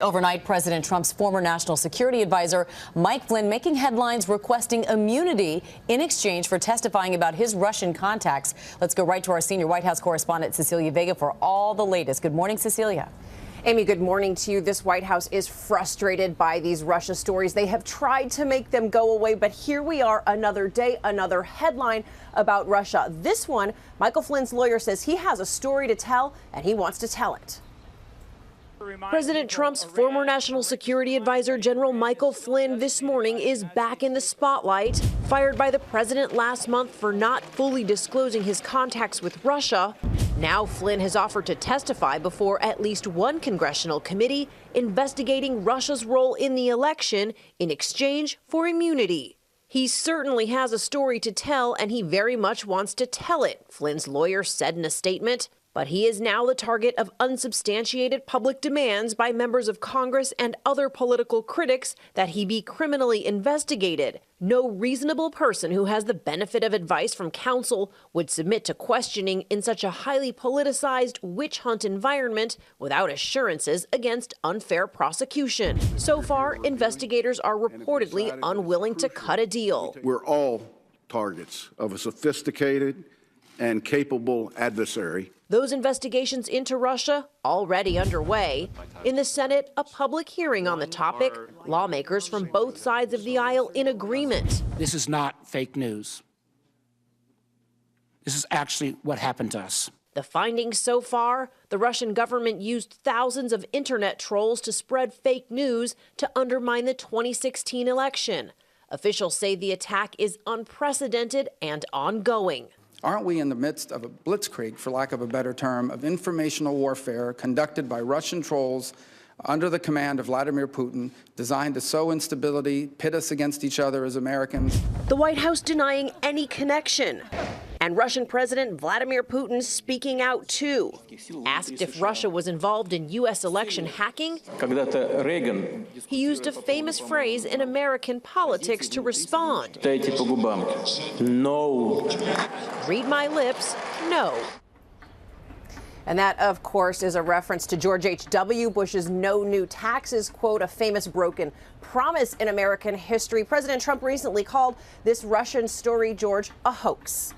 Overnight, President Trump's former national security advisor, Mike Flynn, making headlines requesting immunity in exchange for testifying about his Russian contacts. Let's go right to our senior White House correspondent, Cecilia Vega, for all the latest. Good morning, Cecilia. Amy, good morning to you. This White House is frustrated by these Russia stories. They have tried to make them go away, but here we are, another day, another headline about Russia. This one, Michael Flynn's lawyer says he has a story to tell, and he wants to tell it. President Trump's former national security advisor, General Michael Flynn, this morning is back in the spotlight. Fired by the president last month for not fully disclosing his contacts with Russia, now Flynn has offered to testify before at least one congressional committee investigating Russia's role in the election in exchange for immunity. He certainly has a story to tell, and he very much wants to tell it, Flynn's lawyer said in a statement. But he is now the target of unsubstantiated public demands by members of Congress and other political critics that he be criminally investigated. No reasonable person who has the benefit of advice from counsel would submit to questioning in such a highly politicized witch hunt environment without assurances against unfair prosecution. So far, investigators are reportedly unwilling to cut a deal. We're all targets of a sophisticated and capable adversary. Those investigations into Russia already underway. In the Senate, a public hearing on the topic, lawmakers from both sides of the aisle in agreement. This is not fake news. This is actually what happened to us. The findings so far, the Russian government used thousands of internet trolls to spread fake news to undermine the 2016 election. Officials say the attack is unprecedented and ongoing. Aren't we in the midst of a blitzkrieg, for lack of a better term, of informational warfare conducted by Russian trolls under the command of Vladimir Putin, designed to sow instability, pit us against each other as Americans? The White House denying any connection. And Russian President Vladimir Putin speaking out, too. Asked if Russia was involved in U.S. election hacking, he used a famous phrase in American politics to respond. No. Read my lips, no. And that, of course, is a reference to George H.W. Bush's no new taxes, quote, a famous broken promise in American history. President Trump recently called this Russian story, George, a hoax.